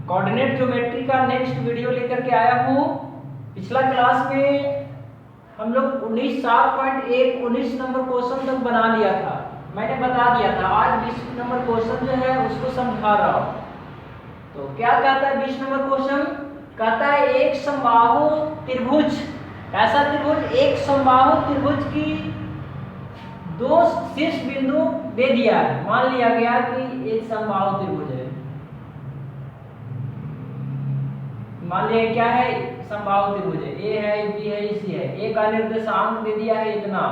Coordinate geometry का next video लेकर के आया हूँ। पिछला क्लास में हम लोग 19 नंबर क्वेश्चन तक बना लिया था, मैंने बता दिया था। आज 20 नंबर क्वेश्चन जो है उसको समझा रहा हूँ। तो क्या कहता है 20 नंबर क्वेश्चन? कहता है एक समबाहु त्रिभुज, ऐसा त्रिभुज, एक समबाहु त्रिभुज की दो शीर्ष बिंदु दे दिया है। मान लिया गया कि एक समबाहु त्रिभुज है, मान लिया क्या है, समबाहु त्रिभुज है, ए है, बी है, सी है। ए का निर्देशांक दे दिया है इतना,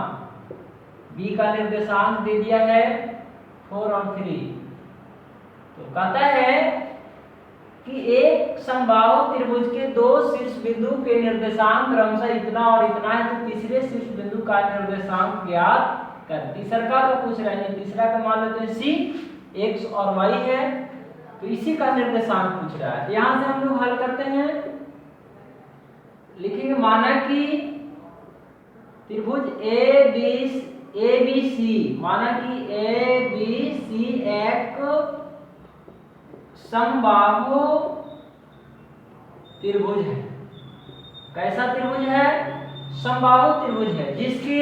बी का निर्देशांक दे दिया है 4 और 3। तो कहता है कि एक समबाहु त्रिभुज के दो शीर्ष बिंदु के निर्देशांक क्रमशः इतना और इतना है, तो तीसरे शीर्ष बिंदु का निर्देशांक ज्ञात कर। तीसरा का पूछ रहे हैं, तीसरा का मान लेते हैं सी, एक्स और वाई है, तो इसी का निर्देशांक पूछ रहा है। यहां से हम लोग हल करते हैं, लिखेंगे माना कि त्रिभुज ए बी सी, माना कि ए बी सी एक समबाहु त्रिभुज है। कैसा त्रिभुज है? समबाहु त्रिभुज है, जिसके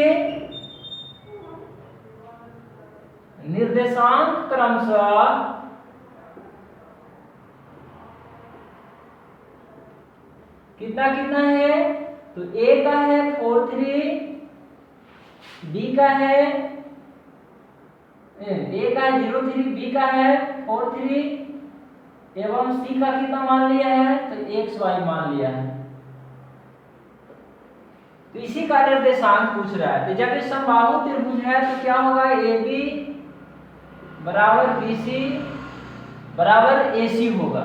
निर्देशांक क्रमशः कितना कितना है? तो ए का है 4 3, बी का है ए का है 0 3, बी का है 4 3 एवं सी का कितना मान लिया है? तो एक्स वाई मान लिया है। तो इसी का निर्देशांक पूछ रहा है। तो जब इस समबाहु त्रिभुज है तो क्या होगा? ए बी बराबर बी सी बराबर ए सी होगा,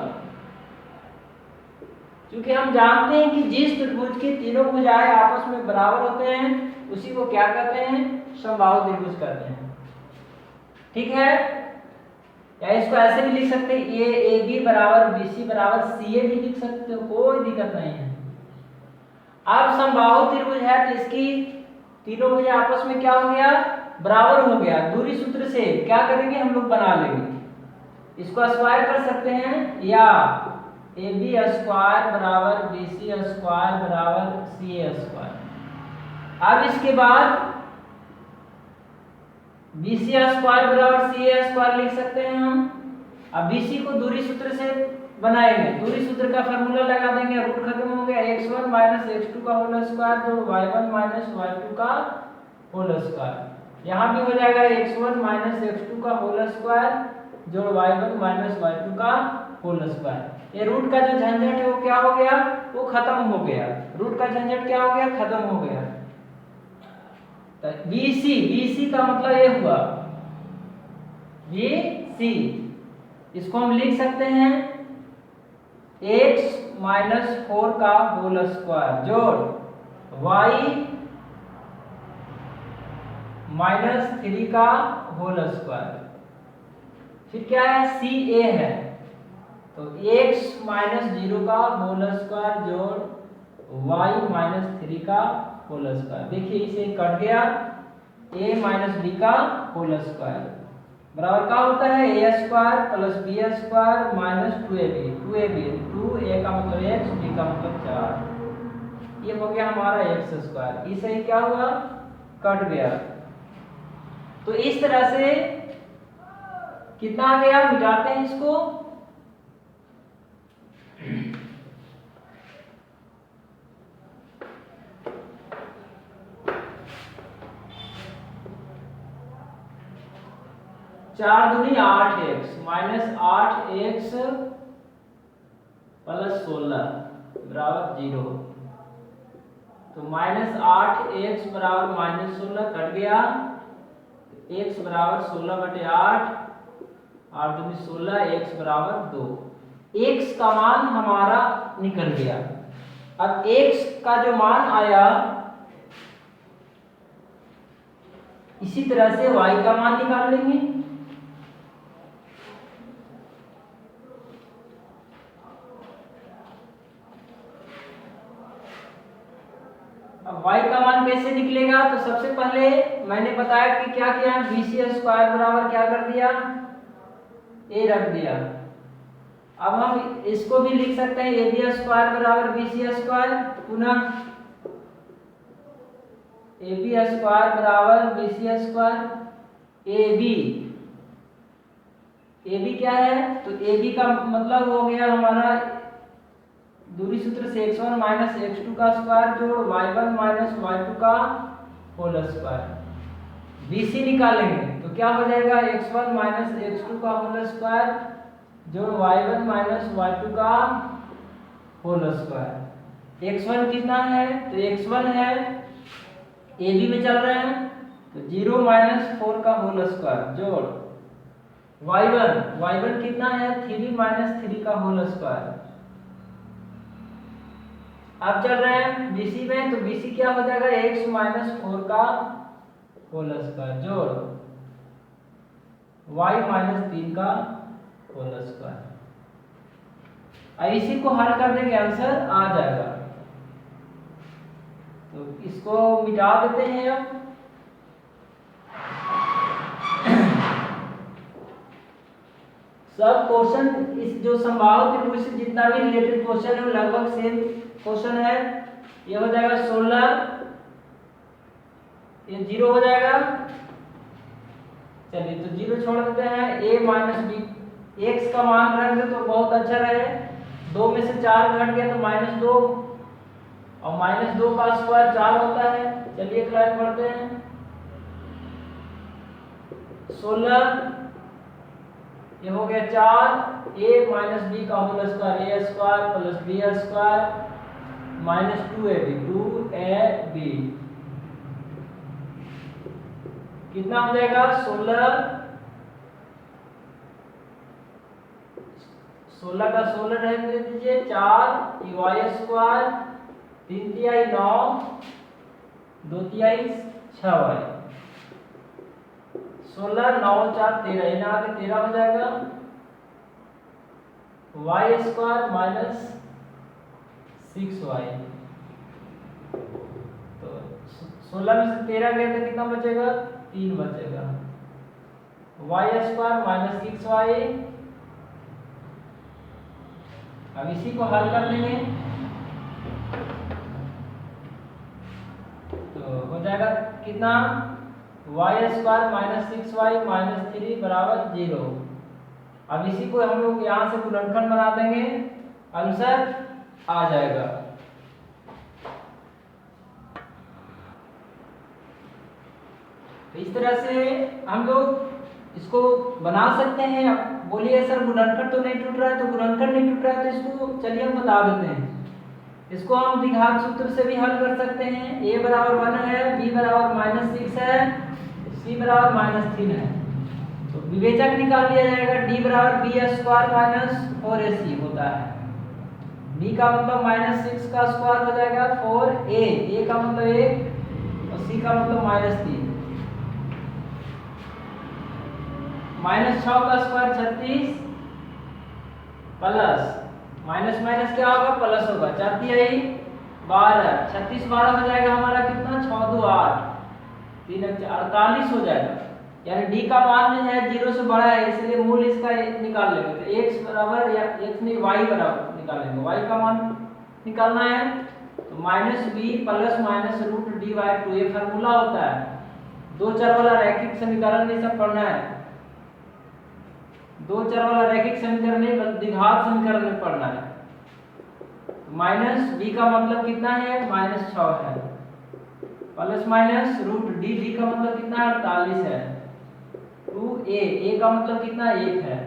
क्योंकि हम जानते हैं कि जिस त्रिभुज के तीनों भुजाएं आपस में बराबर होते हैं उसी को क्या कहते हैं? समबाहु त्रिभुज कहते हैं। ठीक है, या इसको ऐसे भी लिख सकते हैं, ए बी बराबर बी सी बराबर सी ए भी लिख सकते हो, कोई दिक्कत नहीं है। अब समबाहु त्रिभुज है तो इसकी तीनों भुजा आपस में क्या हो गया? बराबर हो गया। दूरी सूत्र से क्या करेंगे हम लोग? बना लेंगे। इसको स्क्वायर कर सकते हैं, या ए बी स्क्वायर बराबर बी सी स्क्वायर बराबर सी ए स्क्वायर। अब इसके बाद बी सी स्क्वायर बराबर सी ए स्क्वायर लिख सकते हैं हम। अब बी सी को दूरी सूत्र से बनाएंगे, दूरी सूत्र का फार्मूला लगा देंगे, रूट खत्म हो गया, x1 माइनस x2 का होल स्क्वायर जोड़ y1 माइनस y2 का होल स्क्वायर। यहाँ भी हो जाएगा x1 माइनस x2 का होल स्क्वायर जोड़ y1 माइनस y2 का होल स्क्वायर। ये रूट का जो झंझट है वो क्या हो गया? वो खत्म हो गया। रूट का झंझट क्या हो गया? खत्म हो गया। तो BC का मतलब ये हुआ BC, इसको हम लिख सकते हैं x माइनस 4 का होल स्क्वायर जोड़ y माइनस 3 का होल स्क्वायर। फिर क्या है? CA है, तो x माइनस 0 का होल स्क्वायर जोड़ y माइनस 3 का होल स्क्वायर। देखिए इसे कट गया, a माइनस b का होल स्क्वायर बराबर क्या होता है? a square plus b square minus 2ab, 2a का मतलब x, b का मतलब 4। ये हो गया हमारा x स्क्वायर। इसे क्या हुआ? कट गया। तो इस तरह से कितना आ गया? मिटाते हैं इसको, चार दूनी 8x माइनस 8x प्लस 16 बराबर 0। तो माइनस 8x बराबर माइनस 16 कट गया, x बराबर 16/8, 8 दूनी 16, x बराबर 2। x का मान हमारा निकल गया। अब x का जो मान आया इसी तरह से y का मान निकाल लेंगे। अब y का मान कैसे निकलेगा? तो सबसे पहले मैंने बताया कि क्या किया, BC स्क्वायर बराबर क्या कर दिया? a रख दिया। अब हम इसको भी लिख सकते हैं ए बी स्क्वायर बराबर बी सी स्क्वायर, पुनः ए बी स्क्वायर बराबर B C square. A B क्या है, तो ए बी का मतलब हो गया हमारा दूरी सूत्र से x1 माइनस x2 का स्क्वायर जोड़ y1 माइनस y2 का होल स्क्वायर। BC निकालेंगे तो क्या हो जाएगा, x1 माइनस x2 का होल स्क्वायर जोड़ y1 माइनस y2 का होल स्क्वायर। x1 कितना है, तो x1 है AB में चल रहे हैं तो 0 माइनस 4 का होल स्क्वायर जोड़ y1 कितना है 3 माइनस 3 का होल स्क्वायर। अब चल रहे हैं BC में, तो BC क्या हो जाएगा x माइनस 4 का होल स्क्वायर जोड़ y माइनस 3 का होल स्क्वायर। अब इसी को हल कर देंगे आंसर आ जाएगा। तो इसको मिटा देते हैं अब। सब क्वेश्चन इस जो संभावित त्रिभुज से जितना भी रिलेटेड क्वेश्चन है लगभग सेम क्वेश्चन है। ये हो जाएगा 16, ये 0 हो जाएगा। चलिए तो 0 छोड़ देते हैं। a माइनस बी x का मान रख दे तो बहुत अच्छा रहे। 2 में से 4 घट गया तो -2 और -2 का स्क्वायर 4 होता है। चलिए एक लाइन पढ़ते हैं। 16 ये हो गया 4 a माइनस बी का whole square a square plus b square minus 2ab कितना हो जाएगा 16 का 16 रह दीजिए 4 y स्क्वायर 3 तिहाई 9 2 तिहाई 6y 16 9 4 13 इन्हें आगे 13 हो जाएगा y स्क्वायर माइनस 6y। तो 16 में से 13 गया तो कितना बचेगा 3 बचेगा y स्क्वायर माइनस 6y। अब इसी को हल कर लेंगे तो हो जाएगा कितना y square minus 6y minus 3 बराबर 0। अब इसी को हम लोग यहाँ से गुणनखंड बना देंगे आंसर आ जाएगा। तो इस तरह से हम लोग इसको बना सकते हैं। अब बोलिए सर गुणनखंड तो नहीं टूट रहा है, तो गुणनखंड नहीं टूट रहा है तो इसको चलिए हम बता देते हैं। इसको हम द्विघात सूत्र से भी हल कर सकते हैं। a बराबर 1 है, b बराबर -6 है, c बराबर -3 है। तो विवेचक निकाल लिया जाएगा। d बराबर b स्क्वायर माइनस 4ac होता है। b का मतलब -6 का स्क्वायर हो जाएगा 4a का मतलब 1 और c का मतलब -3 -6 का स्क्वायर 36 प्लस माइनस माइनस क्या होगा प्लस होगा 4 तिहाई 12 36 12 हो जाएगा हमारा कितना 6 2 8 3 48 हो जाएगा। यानी d का मान है 0 से बड़ा है इसलिए मूल इसका निकाल लेंगे। तो x बराबर या x नहीं y बराबर निकालेंगे। y का मान निकालना है तो -b plus minus root d/2 ये फार्मूला होता है। दो चर वाला रैखिक समीकरण में सब पढ़ना है। दो चर वाला रैखिक समीकरण नहीं बल्कि द्विघात समीकरण में पढ़ना है। माइनस b का मतलब कितना है -6 है प्लस माइनस रूट d का मतलब कितना है 48 है 2a का मतलब कितना 1 है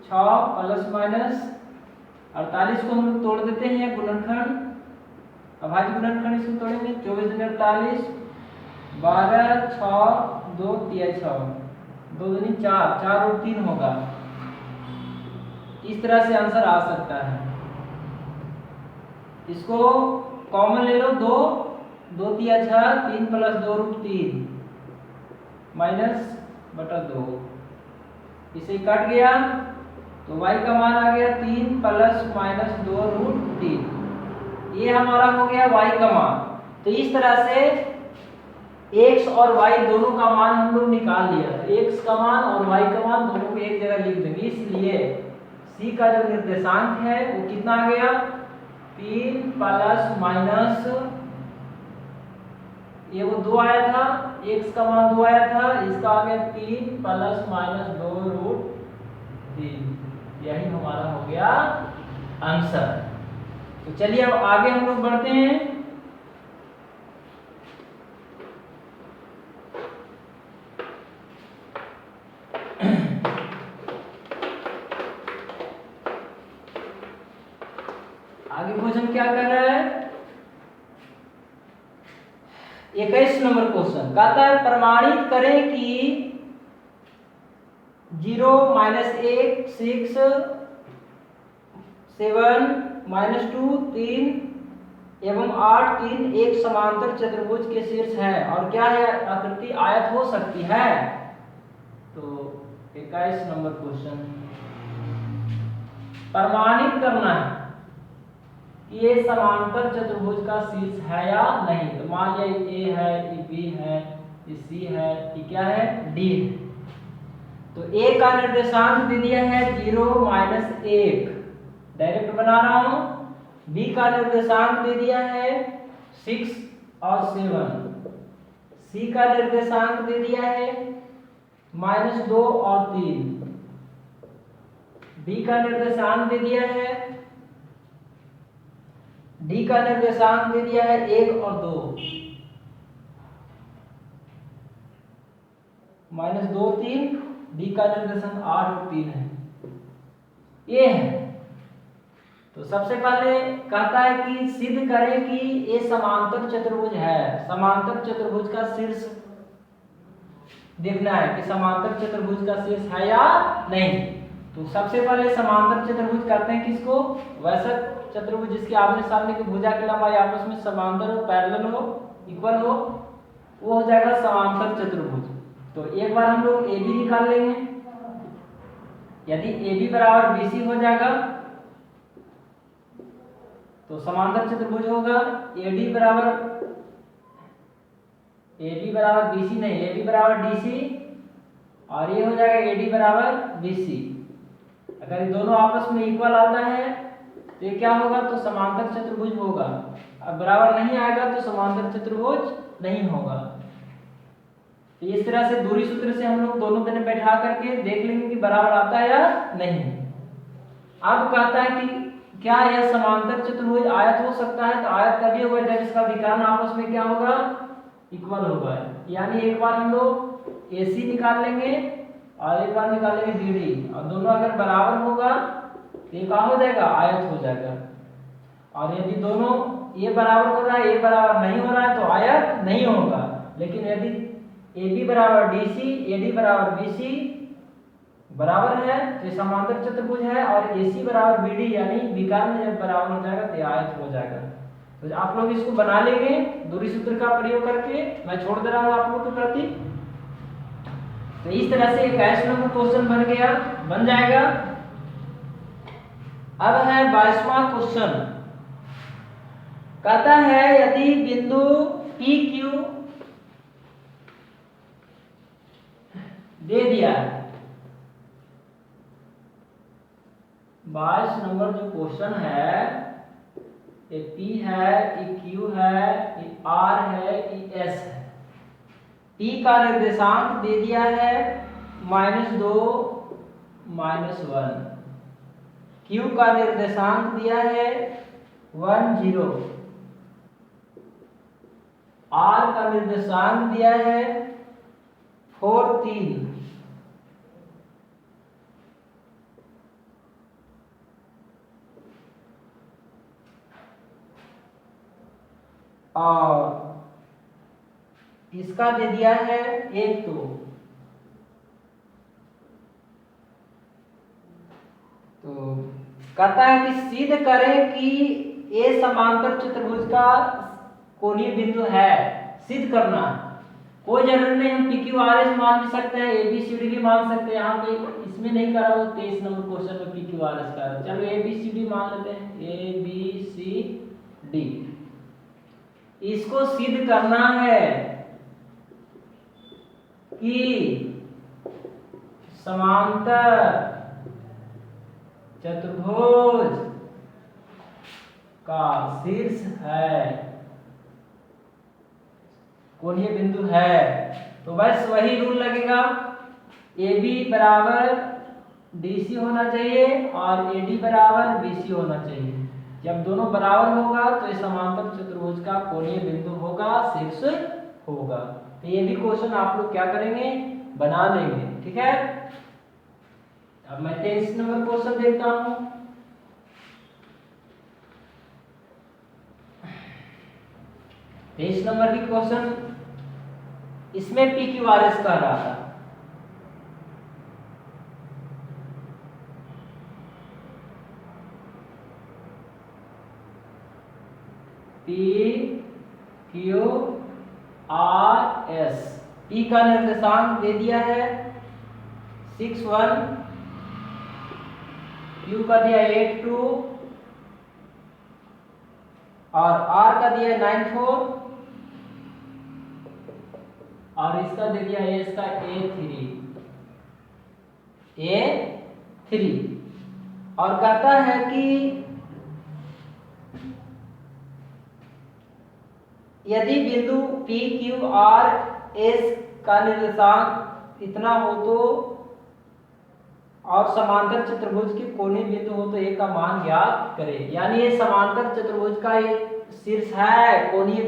6 प्लस माइनस 48 को हम लोग तोड़ देते हैं गुणनखंड। अभाज्य गुणनखंड इसको तोड़ेंगे 24 में 48 12 6 2 3 6 2 दूनी 4 4 और 3 होगा। इस तरह से आंसर आ सकता है। इसको कॉमन ले लो 2 2 3 6 3 प्लस 2 रूट 3 माइनस बटा 2 इसे कट गया तो y का मान आ गया 3 प्लस माइनस 2 रूट 3 ये हमारा हो गया y का मान। तो इस तरह से x और y दोनों का मान हम लोग निकाल लिया। x का मान और y का मान दोनों को एक जगह लिख देंगे। इसलिए सी का जो निर्देशांक है वो कितना आ गया 3 प्लस माइनस ये वो 2 आया था, x का मान 2 आया था, इसका आ गया 3 प्लस माइनस 2√3। यही हमारा हो गया आंसर। तो चलिए अब आगे हम लोग बढ़ते हैं। आगे क्वेश्चन क्या कर रहा है, 21 नंबर क्वेश्चन कहता है प्रमाणित करें कि 0 -1 6 7 -2 3 एवं 8 3 एक समांतर चतुर्भुज के शीर्ष है और क्या है आकृति आयत हो सकती है। तो 21 नंबर क्वेश्चन प्रमाणित करना है कि ये समांतर चतुर्भुज का शीर्ष है या नहीं। तो मान लिया ए है, ये बी है, ये सी है, ये क्या है डी है। तो ए का निर्देशांक दे दिया है 0 -1 डायरेक्ट बना रहा हूं। बी का निर्देशांक दे दिया है 6 और 7। सी का निर्देशांक दे दिया है -2 और 3। डी का निर्देशांक दे दिया है, डी का निर्देशांक दे दिया है 1 और 2, -2 3। डी का निर्देशांक 8 और 3 है, ये है। तो सबसे पहले कहता है कि सिद्ध करें कि ये समांतर चतुर्भुज है। समांतर चतुर्भुज का शीर्ष देखना है कि समांतर चतुर्भुज का शीर्ष है या नहीं। तो सबसे पहले समांतर चतुर्भुज करते हैं किसको, वैसा चतुर्भुज जिसके आमने सामने की भुजा की लंबाई आपस में समांतर हो, पैरेलल हो, इक्वल हो, वो हो जाएगा समांतर चतुर्भुज। तो एक बार हम लोग ए बी निकाल लेंगे। यदि ए बी बराबर बी सी हो जाएगा तो समांतर चतुर्भुज होगा ए डी बराबर बी सी नहीं, ए बी बराबर डी सी और ये हो जाएगा ए डी बराबर बी सी। अगर ये दोनों आपस में इक्वल आता है तो ये क्या होगा, तो समांतर चतुर्भुज होगा। अब बराबर नहीं आएगा तो समांतर चतुर्भुज नहीं होगा। तो इस तरह से दूरी सूत्र से हम लोग दोनों दिन बैठा करके देख लेंगे कि बराबर आता है या नहीं। अब कहता है कि क्या यह समांतर चतुर्भुज आयत हो सकता है। तो आयत तभी होगा जब इसका विकर्ण आपस में क्या होगा, इक्वल होगा। यानी एक बार हम लोग AC निकाल लेंगे और एक बार निकालेंगे BD और दोनों अगर बराबर होगा तो ये क्या हो जाएगा, आयत हो जाएगा। और यदि दोनों ये बराबर हो रहा है, ये बराबर नहीं हो रहा है तो आयत नहीं होगा। लेकिन यदि AB बराबर DC, AD बराबर BC बराबर है तो ये समांतर चतुर्भुज है। और AC बराबर BD यानी विकर्ण जब बराबर हो जाएगा तो आयत हो जाएगा। तो आप लोग इसको बना लेंगे दूरी सूत्र का प्रयोग करके, मैं छोड़ दे रहा हूँ आप लोग के प्रति। तो इस तरह से 21 नंबर क्वेश्चन बन जाएगा। अब है 22वां क्वेश्चन, कहता है यदि बिंदु PQ दे दिया है। 22 नंबर जो क्वेश्चन है, ये P है, ये Q है, ये R है, ये S है। P का निर्देशांक दे दिया है -2 -1। Q का निर्देशांक दिया है 1 0। R का निर्देशांक दिया है 4 3। और इसका दे दिया है 1 2। तो कहता है कि सिद्ध करें कि ये समांतर चतुर्भुज का कोणीय बिंदु है। सिद्ध करना है, कोई जरूरी नहीं, हम PQRS मान भी सकते हैं, ABCD भी मान सकते हैं। यहाँ पे इसमें नहीं करा हो 23 नंबर क्वेश्चन में PQRS का। चलो ABCD मान लेते हैं, ABCD। इसको सिद्ध करना है कि समांतर चतुर्भुज का शीर्ष है, कोणीय बिंदु है, तो बस वही रूल लगेगा, AB बराबर DC होना चाहिए और AD बराबर BC होना चाहिए। जब दोनों बराबर होगा तो ये समांतर चतुर्भुज का कोणीय बिंदु होगा, शीर्ष होगा। तो ये भी क्वेश्चन आप लोग क्या करेंगे, बना लेंगे, ठीक है। अब मैं 23 नंबर क्वेश्चन देखता हूं। तेईस नंबर की क्वेश्चन, इसमें PQRS कह रहा था। PQRS, P का निर्देशांक दे दिया है 61, Q का दिया 82 और R का दिया 94 और इसका दे दिया है इसका A3 और कहता है कि यदि बिंदु PQRS का निर्देशांक इतना हो तो और समांतर चतुर्भुज के कोणीय बिंदु हो तो A का मान ज्ञात करें। यानी ये समांतर चतुर्भुज का ये शीर्ष है, कोणीय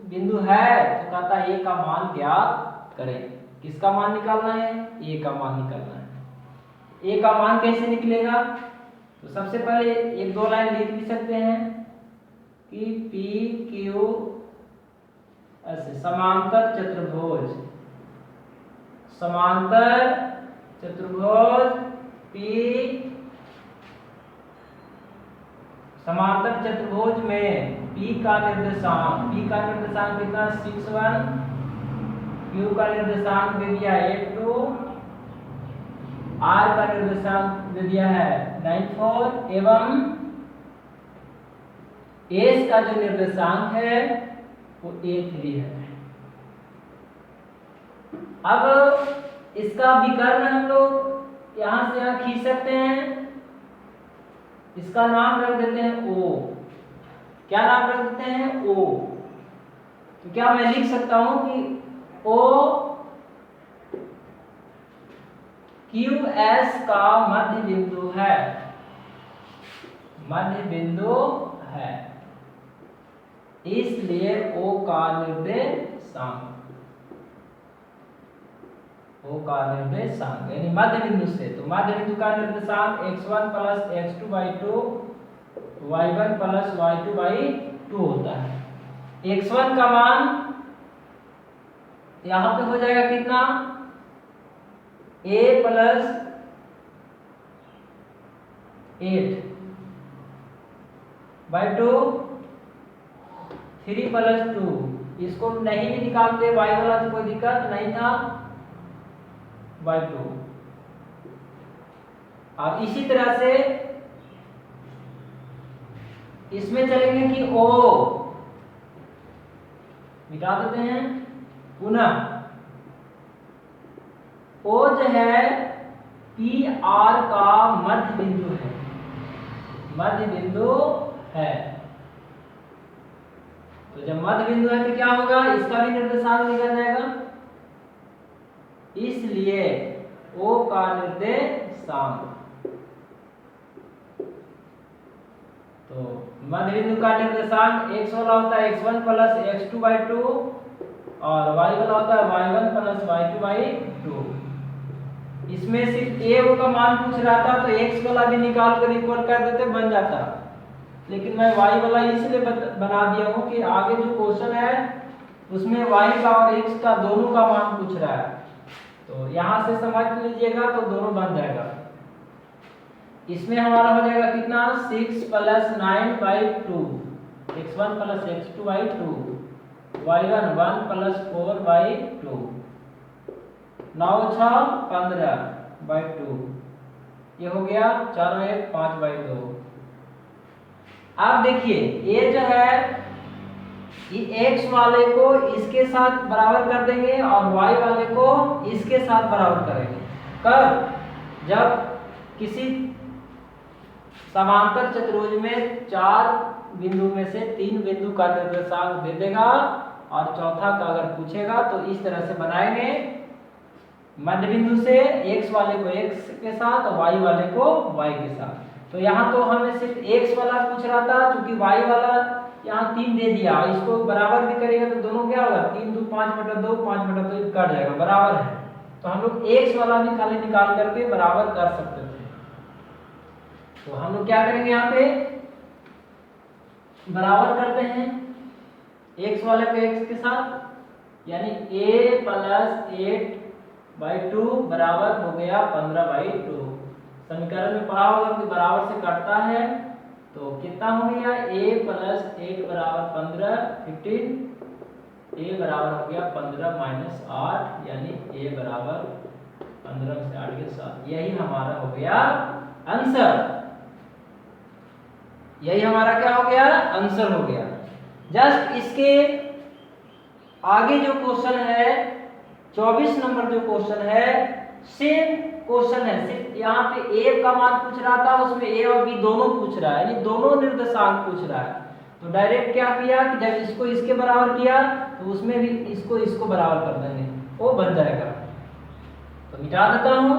बिंदु है, तो कहता है A का मान ज्ञात करें। किसका मान निकालना है, A का मान निकालना है। A का मान कैसे निकलेगा, तो सबसे पहले एक दो लाइन लिख भी सकते हैं कि PQRS समांतर चतुर्भुज P समांतर चतुर्भुज में P का निर्देशांक कितना 61, Q का निर्देशांक दे दिया 82, R का निर्देशांक दे दिया है 94 एवं S का जो निर्देशांक है वो A3 है। अब इसका विकर्ण हम लोग यहां से यहां खींच सकते हैं, इसका नाम रख देते हैं O। क्या नाम रख देते हैं, O। तो क्या मैं लिख सकता हूं कि O QS का मध्य बिंदु है, इसलिए O का निर्देशांक यानी मध्य बिंदु से, तो मध्य बिंदु का निर्देशांक x1 plus x2/2 y1 plus y2/2 होता है। x1 का मान यहां पे हो जाएगा कितना, a प्लस 8/2 3 प्लस 2, इसको नहीं भी निकालते y वाला तो कोई दिक्कत नहीं था, by 2। अब इसी तरह से इसमें चलेंगे कि O मिटा देते हैं पुनः, O जो है PR का मध्य बिंदु है, तो जब मध्य बिंदु है तो क्या होगा, इसका भी निर्देशांक निकल जाएगा, इसलिए O का निर्देशांक, तो मध्य बिंदु का निर्देशांक x वाला होता है x1 प्लस x2/2 और y वाला होता है y1 प्लस y2/2। इसमें सिर्फ A का मान पूछ रहा था तो x वाला भी निकाल कर इक्वल कर देते बन जाता, लेकिन मैं y वाला इसलिए बना दिया हूं कि आगे जो क्वेश्चन है उसमें y का और x का दोनों का मान पूछ रहा है, तो यहां से समझ लीजिएगा तो दोनों बन जाएगा। इसमें हमारा हो जाएगा कितना 6 plus 9/2 x1 plus x2/2 y1 1 plus 4/2 9 6 15/2, ये हो गया 4 1 5/2। अब देखिए ये जो है ये x वाले को इसके साथ बराबर कर देंगे और y वाले को इसके साथ बराबर करेंगे। कब, जब किसी समांतर चतुर्भुज में 4 बिंदु में से 3 बिंदु का निर्देशांक दे देगा और चौथा का अगर पूछेगा तो इस तरह से बनाएंगे, मध्य बिंदु से x वाले को x के साथ और y वाले को y के साथ। तो यहाँ तो हमें सिर्फ x वाला पूछ रहा था, क्योंकि y वाला यहाँ 3 दे दिया, इसको बराबर भी करेगा तो दोनों क्या होगा 3 2 5/2 5/2 कट जाएगा, बराबर है। तो हम लोग x वाला भी खाली निकाल करके बराबर कर सकते थे। तो हम लोग क्या करेंगे, यहाँ पे बराबर करते हैं x वाले को x के साथ, यानी a + 8/2 बराबर हो गया 15/2। समीकरण में पढ़ा होगा कि बराबर से कटता है, तो कितना हो गया a + 8 बराबर 15 15, a बराबर हो गया 15 - 8, यानी a बराबर 15 से 8 के साथ। यही हमारा हो गया आंसर, यही हमारा क्या हो गया आंसर हो गया। जस्ट इसके आगे जो क्वेश्चन है 24 नंबर जो क्वेश्चन है, सेम क्वेश्चन है, सिर्फ यहाँ पे a का मान पूछ रहा था, उसमें a और b दोनों पूछ रहा है, यानी दोनों निर्देशांक पूछ रहा है। तो डायरेक्ट क्या किया कि जब इसको इसके बराबर किया तो उसमें भी इसको बराबर कर देंगे, वो बन जाएगा। तो मिटा देता हूं,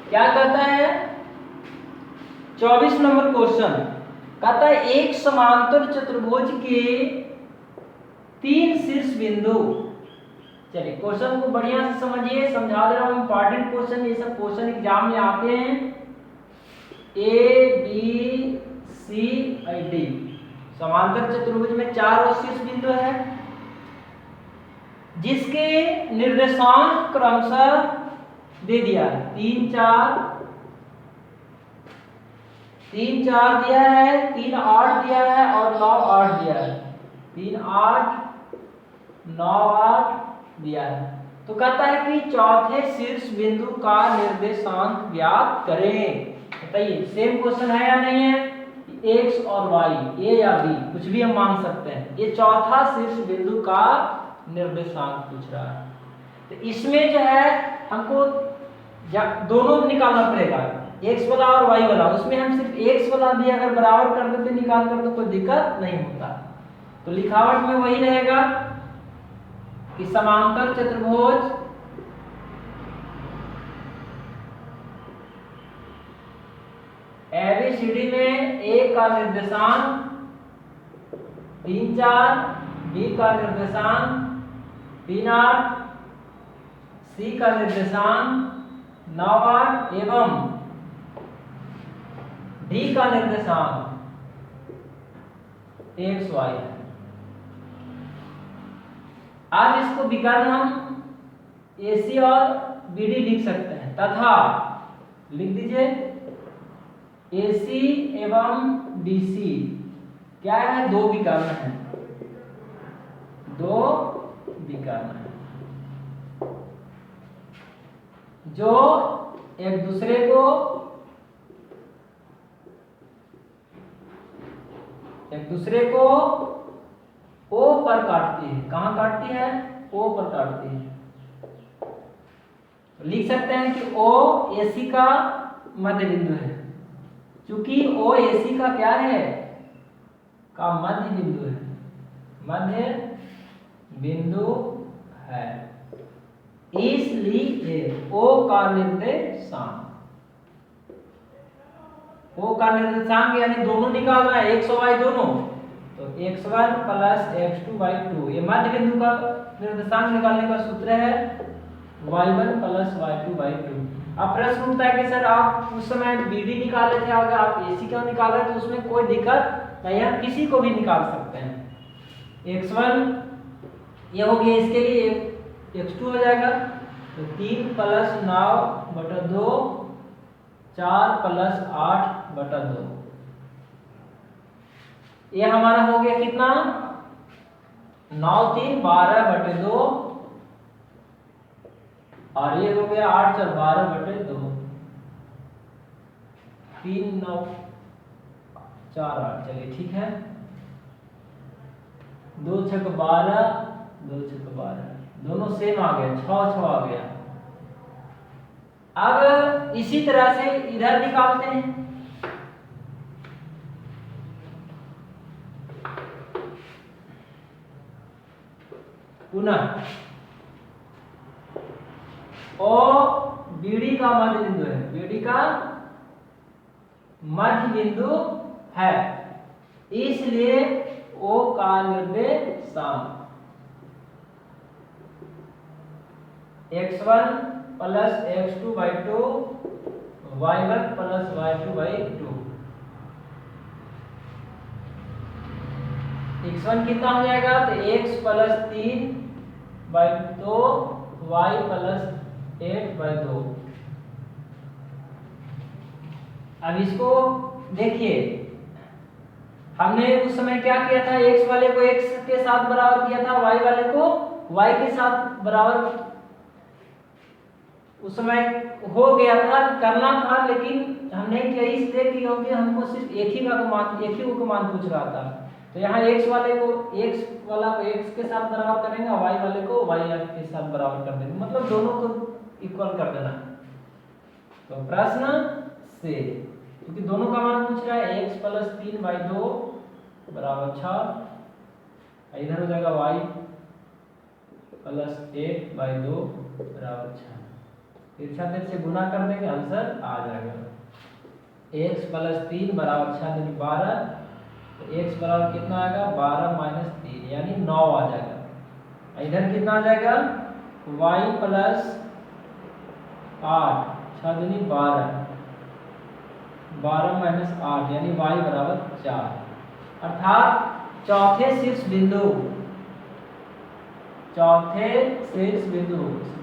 क्या कहता है 24 नंबर क्वेश्चन, कहता है एक समांतर चतुर्भुज के 3 शीर्ष बिंदु। चलिए क्वेश्चन को बढ़िया से समझिए, समझा दे रहा हूं, इंपॉर्टेंट क्वेश्चन, ये सब क्वेश्चन एग्जाम में आते हैं। A B C D समांतर चतुर्भुज में 4 और शीर्ष बिंदु है, जिसके निर्देशांक क्रमशः दे दिया 3 4 दिया है, 3 8 दिया है और 9 8 दिया है, 3 8 9 8 दिया है। तो कहता है कि चौथे शीर्ष बिंदु का निर्देशांक ज्ञात करें। बताइए सेम क्वेश्चन है या नहीं है, x और y, a या b, कुछ भी हम मान सकते हैं। ये चौथा शीर्ष बिंदु का निर्देशांक पूछ रहा है। तो इसमें जो है हमको दोनों निकालना पड़ेगा, x वाला और y वाला। उसमें हम सिर्फ x वाला भी अगर बराबर कर देते निकाल कर तो कोई दिक्कत नहीं होता। तो लिखावट में वही रहेगा कि समांतर चतुर्भुज ABCD में a का निर्देशांक 3 4, b का निर्देशांक 3 8, c का निर्देशांक 9 8 एवं d का निर्देशांक xy है। आज इसको विकर्ण हम AC और BD लिख सकते हैं, तथा लिख दीजिए AC एवं BC क्या है, 2 विकर्ण है, 2 विकर्ण है जो एक दूसरे को O पर काटती है। कहाँ काटती है, O पर काटती है। तो लिख सकते हैं कि O AC का मध्य बिंदु है, क्योंकि O AC का क्या है, का मध्य बिंदु है, मध्य बिंदु है। इसलिए O का निर्देशांक, O का निर्देशांक यानी दोनों निकाल रहा है, x और y दोनों, तो x1 + x2/2, ये मध्य बिंदु का निर्देशांक निकालने का सूत्र है y1 + y2/2। अब प्रश्न उठता है कि सर आप उस समय BD निकाले थे, अगर आप AC क्यों निकाल रहे हैं, तो उसमें कोई दिक्कत नहीं है, किसी को भी निकाल सकते हैं। x1 ये हो गया, इसके लिए x2 हो जाएगा, तो 3 + 9/2 4 + 8/2, ये हमारा हो गया कितना 9 3 12/2 और ये हो गया 8 4 12/2, 3 9 4 8, चलिए ठीक है। 2 6 12, 2 6 12, दोनों सेम आ गया, 6 6 आ गया। अब इसी तरह से इधर निकालते हैं। पुनः ओ बीडी का मध्य बिंदु है, बीडी का मध्य बिंदु है, इसलिए ओ का निर्देशांक x1 plus x2/2 y1 plus y2/2। x1 कितना हो जाएगा, तो x प्लस 3/2 y प्लस 8/2। अब इसको देखिए, हमने उस समय क्या किया था, x वाले को x के साथ बराबर किया था, y वाले को y के साथ बराबर उस समय हो गया था, करना था, लेकिन हमने किया इसलिए क्योंकि हमको सिर्फ एक ही को मान पूछ रहा था। तो यहाँ x वाले को x वाला को x के साथ बराबर करेंगे, y वाले को y के साथ बराबर कर देंगे, मतलब दोनों को इक्वल कर देना। तो प्रश्न से क्योंकि दोनों का मान पूछ रहा है, x प्लस 3/2 बराबर 6, इधर हो जाएगा y प्लस 8/2 बराबर 6। तिरछा छेद से गुना कर देंगे, आंसर आ जाएगा। x प्लस 3 बराबर 6 दूनी 12, तो x बराबर कितना आएगा, 12 माइनस 3 यानी 9 आ जाएगा। इधर कितना आ जाएगा, y प्लस 8, 6 दूनी 12, 12 माइनस 8 यानी y बराबर 4। अर्थात चौथे शीर्ष बिंदु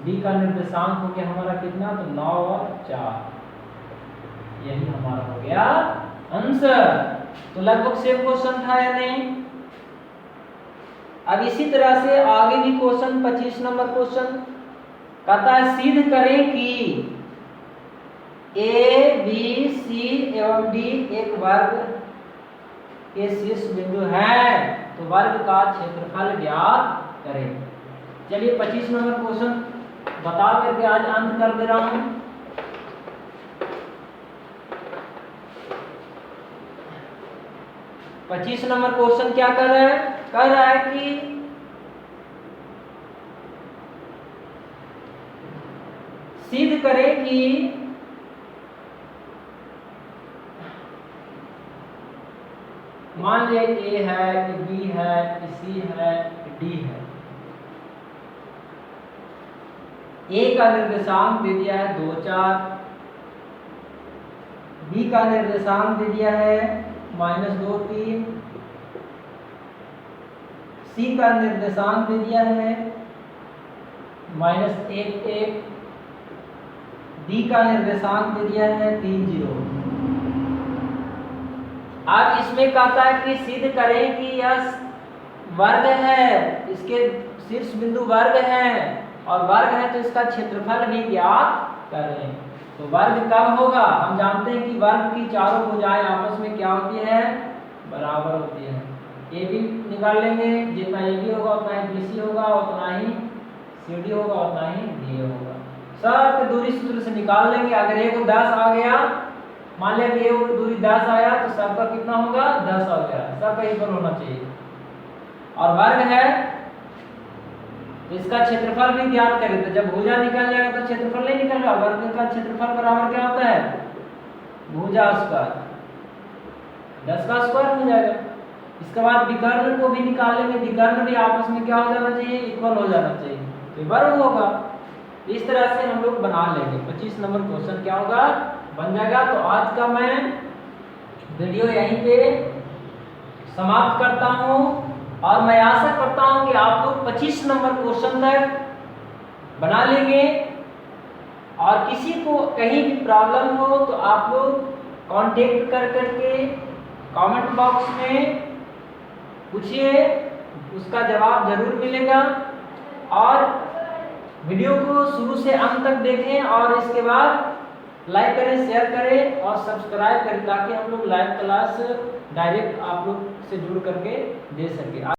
D का निर्देशांक हो गया हमारा कितना, तो 9 और 4, यही हमारा हो गया आंसर। तो लगभग सेम क्वेश्चन था या नहीं। अब इसी तरह से आगे भी क्वेश्चन 25 नंबर क्वेश्चन कहता है, सिद्ध करें कि A, B, C एवं D एक वर्ग के शीर्ष बिंदु है, तो वर्ग का क्षेत्रफल ज्ञात करें। चलिए 25 नंबर क्वेश्चन बता करके आज अंत कर दे रहा हूं। पच्चीस नंबर क्वेश्चन क्या कर रहा है, कह रहा है कि सिद्ध करें कि मान लिया A है, B है, C है, D है। A का निर्देशांक दे दिया है 2 4, B का निर्देशांक दे दिया है -2 3, C का निर्देशांक दे दिया है -1 1, D का निर्देशांक दे दिया है 3 0। आज इसमें कहता है कि सिद्ध करें कि यह वर्ग है, इसके शीर्ष बिंदु वर्ग है, और वर्ग है तो इसका क्षेत्रफल भी ज्ञात करें। तो वर्ग कब होगा, हम जानते हैं कि वर्ग की चारों भुजाएं आपस में क्या होती है, बराबर होती है। ए बी निकाल लेंगे, जितना ए बी होगा उतना ही बी सी होगा, उतना ही सी डी होगा, उतना ही डी होगा। सब दूरी सूत्र से निकाल लेंगे। अगर ए को 10 आ गया, मान लिया कि ए को दूरी 10 आया, तो सबका कितना होगा, 10 आ गया, सबका इक्वल होना चाहिए। और वर्ग है तो इसका क्षेत्रफल भी ज्ञात करें। तो जब भुजा निकल जाएगा तो क्षेत्रफल नहीं निकलेगा, वर्ग का क्षेत्रफल बराबर क्या होता है, भुजा स्क्वायर, 10 का स्क्वायर हो जाएगा। इसके बाद विकर्ण को भी निकाल लेंगे, विकर्ण भी आपस में क्या हो जाना चाहिए, इक्वल हो जाना चाहिए, तो वर्ग होगा। इस तरह से हम लोग बना लेंगे। 25 नंबर क्वेश्चन क्या होगा, बन जाएगा। तो आज का मैं वीडियो यहीं पे समाप्त करता हूँ, और मैं आशा करता हूं कि आप लोग 25 नंबर क्वेश्चन तक बना लेंगे। और किसी को कहीं भी प्रॉब्लम हो तो आप लोग कांटेक्ट कर करके कमेंट बॉक्स में पूछिए, उसका जवाब जरूर मिलेगा। और वीडियो को शुरू से अंत तक देखें, और इसके बाद लाइक करें, शेयर करें और सब्सक्राइब करें ताकि हम लोग लाइव क्लास डायरेक्ट आप लोग से जुड़ करके दे सके।